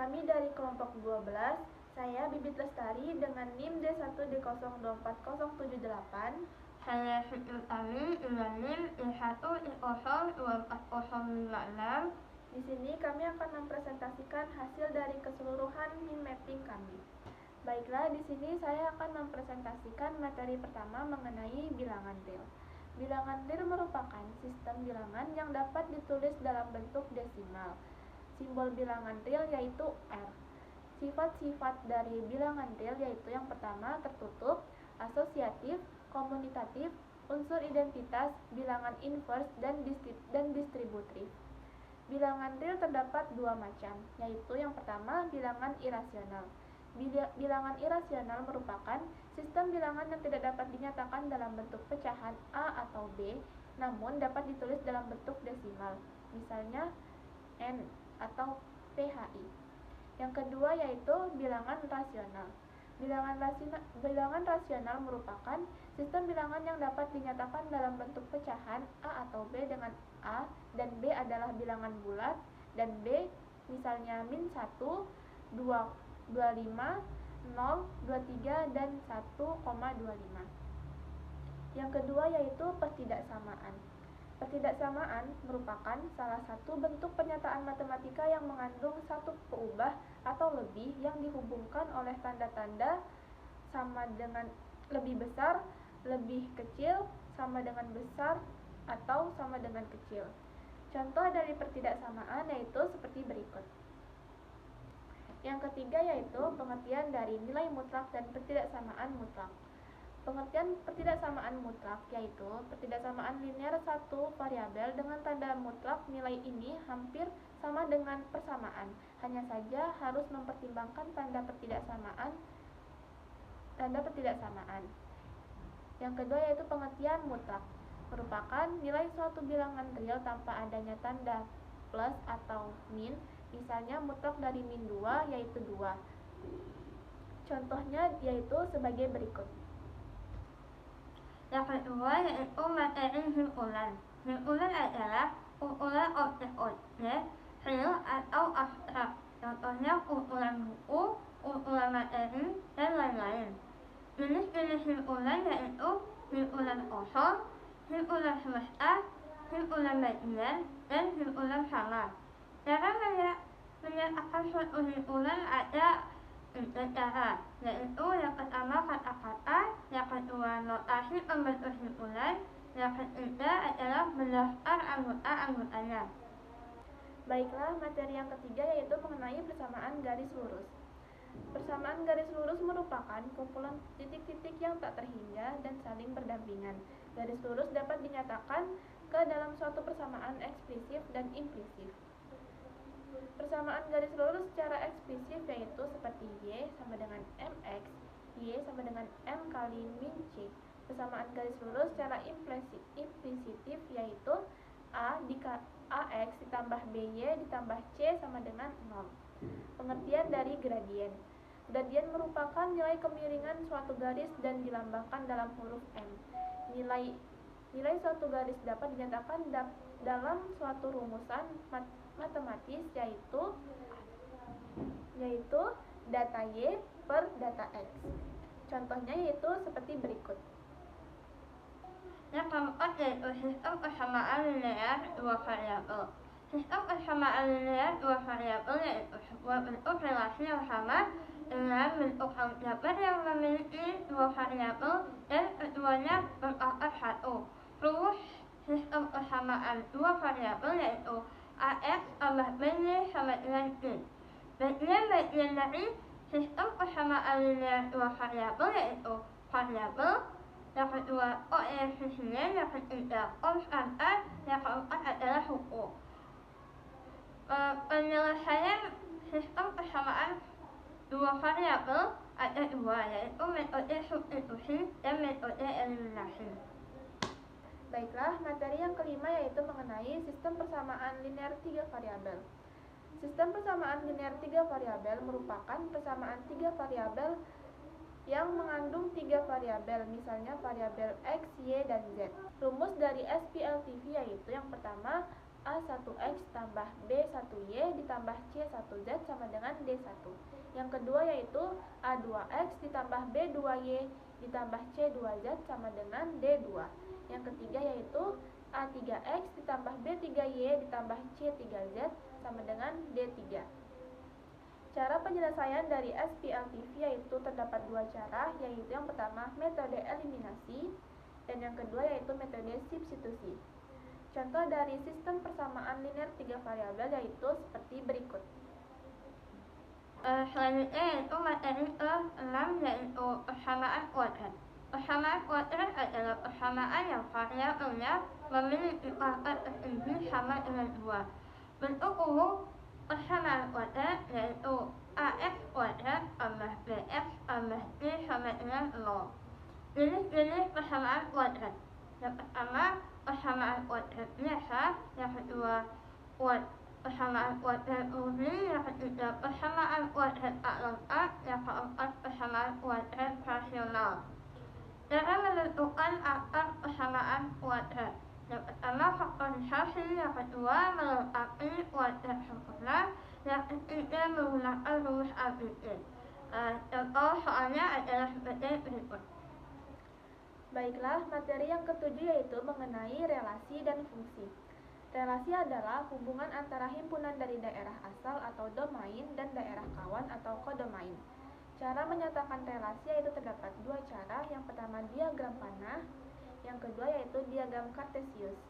Kami dari kelompok 12, saya Bibit Lestari dengan NIM D1D024078. Saya Siti Utami dengan NIM I1I024056. Di sini kami akan mempresentasikan hasil dari keseluruhan NIM mapping kami. Baiklah, di sini saya akan mempresentasikan materi pertama mengenai bilangan real. Bilangan real merupakan sistem bilangan yang dapat ditulis dalam bentuk desimal. Simbol bilangan real yaitu R. Sifat-sifat dari bilangan real yaitu yang pertama tertutup, asosiatif, komutatif, unsur identitas, bilangan inverse, dan distributif. Bilangan real terdapat dua macam, yaitu yang pertama bilangan irasional. Bilangan irasional merupakan sistem bilangan yang tidak dapat dinyatakan dalam bentuk pecahan A atau B, namun dapat ditulis dalam bentuk desimal, misalnya N atau PHI. Yang kedua yaitu bilangan rasional. Bilangan rasional merupakan sistem bilangan yang dapat dinyatakan dalam bentuk pecahan A atau B dengan A dan B adalah bilangan bulat dan B misalnya min 1, 2, 25, 0, 23, dan 1,25. Yang kedua yaitu pertidaksamaan. Pertidaksamaan merupakan salah satu bentuk pernyataan matematika yang mengandung satu perubah atau lebih yang dihubungkan oleh tanda-tanda sama dengan lebih besar, lebih kecil, sama dengan besar, atau sama dengan kecil. Contoh dari pertidaksamaan yaitu seperti berikut. Yang ketiga yaitu pengertian dari nilai mutlak dan pertidaksamaan mutlak. Pengertian pertidaksamaan mutlak yaitu pertidaksamaan linear satu variabel dengan tanda mutlak nilai ini hampir sama dengan persamaan, hanya saja harus mempertimbangkan tanda pertidaksamaan. Yang kedua yaitu pengertian mutlak, merupakan nilai suatu bilangan real tanpa adanya tanda plus atau min, misalnya mutlak dari min 2 yaitu 2. Contohnya yaitu sebagai berikut. Yang kedua yaitu materi himpunan. Himpunan adalah kumpulan objek-objek real atau abstrak. Contohnya kumpulan buku, kumpulan materi, dan lain-lain. Jenis-jenis himpunan yaitu himpunan kosong, himpunan semesta, himpunan bagian, dan himpunan sama. Cara menyatakan suatu himpunan ada 3 cara, yaitu yang pertama kata-kata, yang kedua notasi pembentuk himpunan, yang ketiga adalah mendaftar anggota-anggotanya. Baiklah, materi yang ketiga yaitu mengenai persamaan garis lurus. Persamaan garis lurus merupakan kumpulan titik-titik yang tak terhingga dan saling berdampingan. Garis lurus dapat dinyatakan ke dalam suatu persamaan eksplisif dan implisif. Persamaan garis lurus secara eksplisif yaitu seperti Y sama dengan MX, Y sama dengan M kali min C. Persamaan garis lurus secara implisitif yaitu AX ditambah BY ditambah C sama dengan 0. Pengertian dari gradien. Gradien merupakan nilai kemiringan suatu garis dan dilambangkan dalam huruf M. Nilai suatu garis dapat dinyatakan dalam suatu rumusan matematis yaitu data Y per data X. Contohnya yaitu seperti berikut. Yang keempat yaitu sistem persamaan linear dua variabel. Sistem persamaan linear dua variabel yaitu sebuah bentuk relasi yang sama dengan bentuk aljabar yang memiliki dua variabel dan keduanya berpangkat 1. Rumus sistem persamaan dua variabel yaitu AX tambah BY sama dengan C. Bagian-bagian dari sistem persamaan linear dua variabel yaitu variabel, yang kedua koefisien, yang ketiga konstanta, yang keempat adalah suku. Penyelesaian sistem persamaan dua variabel ada dua, yaitu metode substitusi dan metode eliminasi. Baiklah, materi yang kelima yaitu mengenai sistem persamaan linear 3 variabel. Sistem persamaan linear 3 variabel merupakan persamaan 3 variabel yang mengandung 3 variabel, misalnya variabel X, Y, dan Z. Rumus dari SPLTV yaitu yang pertama A1X tambah B1Y ditambah C1Z sama dengan D1. Yang kedua yaitu A2X ditambah B2Y ditambah C2Z sama dengan D2. Yang ketiga yaitu A3X ditambah B3Y ditambah C3Z sama dengan D3. Cara penyelesaian dari SPLTV yaitu terdapat dua cara, yaitu yang pertama metode eliminasi dan yang kedua yaitu metode substitusi. Contoh dari sistem persamaan linear 3 variabel yaitu seperti berikut. Selanjutnya yaitu materi ke-6 yaitu persamaan kuadrat. Persamaan kuadrat adalah persamaan yang variabelnya memiliki pangkat tertinggi sama dengan 2. Bentuk umum persamaan kuadrat yaitu AX kuadrat tambah BX tambah C sama dengan 0. Jenis-jenis persamaan kuadrat. Yang pertama, persamaan kuadrat biasa. Yang kedua, persamaan kuadrat murni. Yang ketiga, persamaan kuadrat A lengkap. Yang keempat, persamaan kuadrat rasional. Cara menentukan akar persamaan kuadrat. Yang pertama, faktorisasi. Yang kedua, melengkapi kuadrat sempurna. Yang ketiga, menggunakan rumus ABC. Contoh soalnya adalah seperti berikut. Baiklah, materi yang ketujuh yaitu mengenai relasi dan fungsi. Relasi adalah hubungan antara himpunan dari daerah asal atau domain dan daerah kawan atau kodomain. Cara menyatakan relasi yaitu terdapat dua cara, yang pertama diagram panah, yang kedua yaitu diagram kartesius.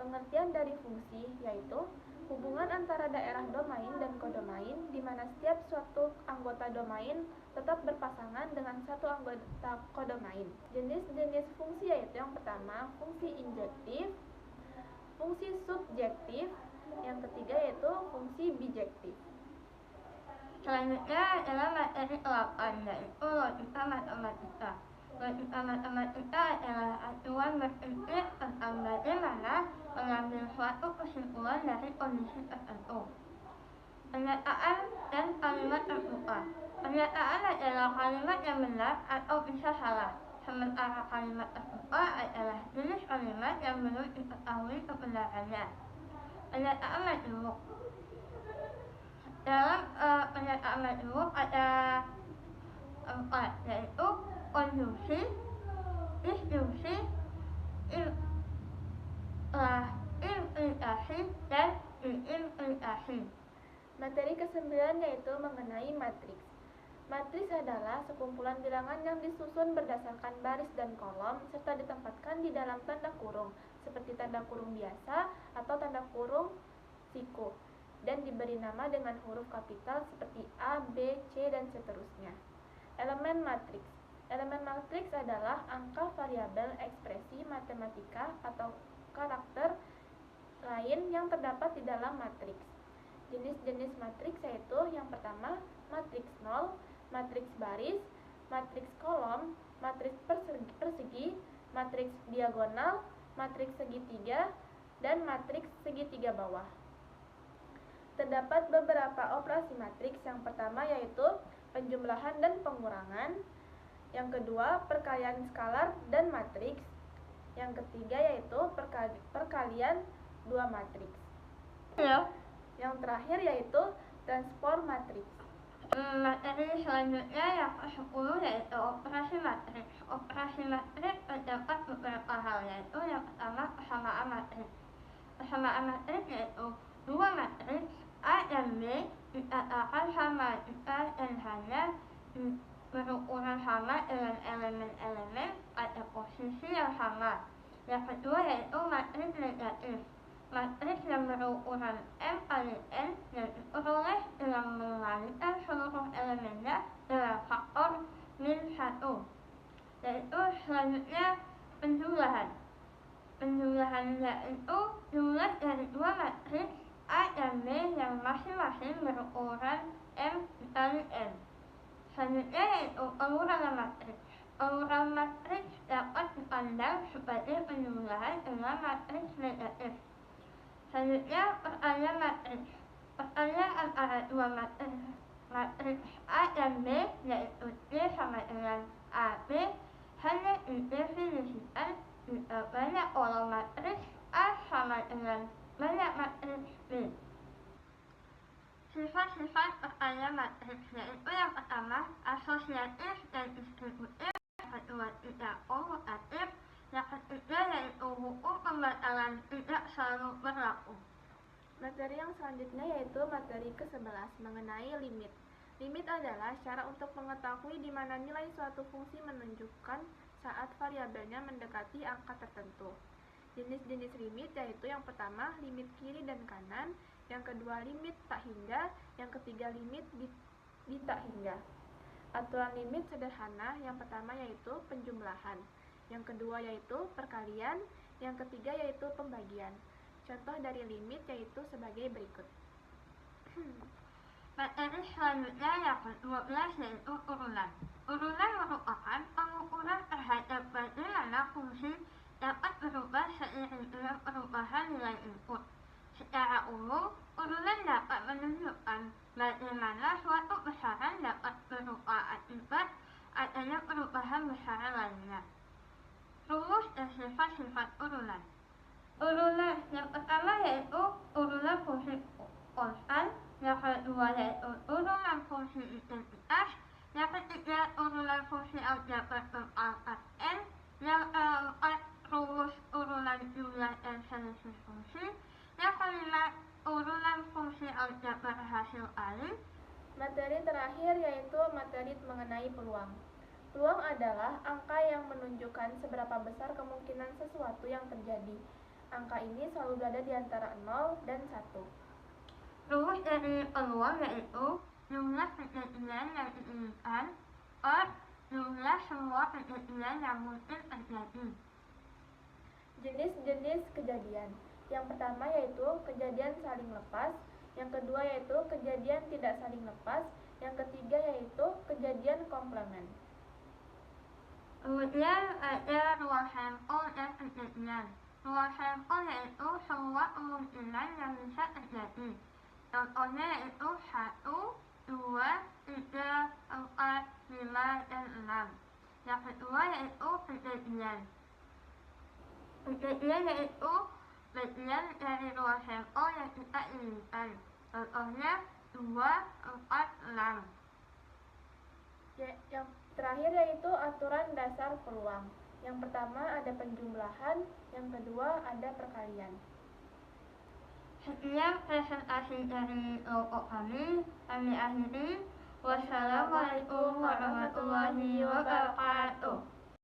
Pengertian dari fungsi yaitu hubungan antara daerah domain dan kodomain di mana setiap suatu anggota domain tetap berpasangan dengan satu anggota kodomain. Jenis-jenis fungsi yaitu yang pertama fungsi injektif, fungsi subjektif, yang ketiga yaitu fungsi bijektif. Selanjutnya adalah materi ke-8 yaitu logika matematika. Logika matematika adalah acuan berpikir tentang bagaimana mengambil suatu kesimpulan dari kondisi tertentu. Pernyataan dan kalimat terbuka. Pernyataan adalah kalimat yang benar atau bisa salah, sementara kalimat terbuka adalah jenis kalimat yang belum diketahui kebenarannya. Pernyataan majmuk. Dalam pernyataan majmuk ada 4, yaitu konjungsi, disjungsi, implikasi, dan diimplikasi. Materi ke-9 yaitu mengenai matriks. Matriks adalah sekumpulan bilangan yang disusun berdasarkan baris dan kolom serta ditempatkan di dalam tanda kurung seperti tanda kurung biasa atau tanda kurung siku dan diberi nama dengan huruf kapital seperti A, B, C, dan seterusnya. Elemen matriks. Elemen matriks adalah angka variabel ekspresi matematika atau karakter lain yang terdapat di dalam matriks. Jenis-jenis matriks yaitu yang pertama matriks nol, matriks baris, matriks kolom, matriks persegi, matriks diagonal, matriks segitiga, dan matriks segitiga bawah. Terdapat beberapa operasi matriks. Yang pertama yaitu penjumlahan dan pengurangan. Yang kedua, perkalian skalar dan matriks. Yang ketiga yaitu perkalian dua matriks. Yang terakhir yaitu transform matriks. Materi selanjutnya yang ke-10 yaitu operasi matriks. Operasi matriks terdapat beberapa hal, yaitu yang pertama persamaan matriks. Persamaan matriks yaitu dua matriks A dan B dikatakan sama jika dan hanya berukuran sama dengan elemen-elemen pada posisi yang sama. Yang kedua yaitu matriks negatif. Matriks yang berukuran M kali N yang diperoleh dengan mengalihkan seluruh elemennya dengan faktor min 1. Yaitu selanjutnya penjumlahan. Penjumlahan yaitu jumlah dari dua matriks A dan B yang masing-masing berukuran M kali N. Selanjutnya yaitu pengurangan matriks. Pengurangan matriks dapat dipandang sebagai penjumlahan dengan matriks negatif. Selanjutnya perkalian matriks. Perkalian antara dua matriks A dan B yaitu C sama dengan AB hanya didefinisikan jika banyak kolom matriks A sama dengan Banyak materi. Sifat-sifat pertanyaan materi yaitu yang pertama asosiatif dan distributif, yang kedua tidak komutatif, yang ketiga yaitu hukum pembatalan tidak selalu berlaku. Materi yang selanjutnya yaitu materi ke-11 mengenai limit. Limit adalah cara untuk mengetahui di mana nilai suatu fungsi menunjukkan saat variabelnya mendekati angka tertentu. Jenis-jenis limit yaitu yang pertama limit kiri dan kanan, yang kedua limit tak hingga, yang ketiga limit di tak hingga. Aturan limit sederhana yang pertama yaitu penjumlahan, yang kedua yaitu perkalian, yang ketiga yaitu pembagian. Contoh dari limit yaitu sebagai berikut. Materi selanjutnya yang ke-12 yaitu urulan. Urulan merupakan pengukuran terhadap bagaimana fungsi dapat berubah seiring dengan perubahan nilai input. Secara umum, urulan dapat menunjukkan bagaimana suatu besaran dapat berupa akibat adanya perubahan besaran lainnya. Rumus dan sifat-sifat urulan. Urulan yang pertama yaitu urulan fungsi konstan, yang kedua yaitu urulan fungsi identitas, yang ketiga urulan fungsi aljabar berpangkat n, yang keempat rumus urulan jumlah dan selisih fungsi, yang kelima urulan fungsi aljabar hasil kali. Materi terakhir yaitu materi mengenai peluang. Peluang adalah angka yang menunjukkan seberapa besar kemungkinan sesuatu yang terjadi. Angka ini selalu berada di antara 0 dan 1. Rumus dari peluang yaitu jumlah kejadian yang diinginkan per jumlah semua kejadian yang mungkin terjadi. Jenis-jenis kejadian. Yang pertama yaitu kejadian saling lepas, yang kedua yaitu kejadian tidak saling lepas, yang ketiga yaitu kejadian komplement. Kemudian ada ruang sampel dan kejadian. Ruang sampel yaitu semua kemungkinan yang bisa terjadi. Contohnya yaitu 1, 2, 3, 4, 5, dan 6. Yang kedua yaitu kejadian. Kejadian yaitu bagian dari ruang sampel yang kita inginkan. Contohnya 2, 4, 6. Yang terakhir yaitu aturan dasar peluang. Yang pertama ada penjumlahan, yang kedua ada perkalian. Sekian presentasi dari kelompok kami akhiri. Wassalamualaikum warahmatullahi wabarakatuh.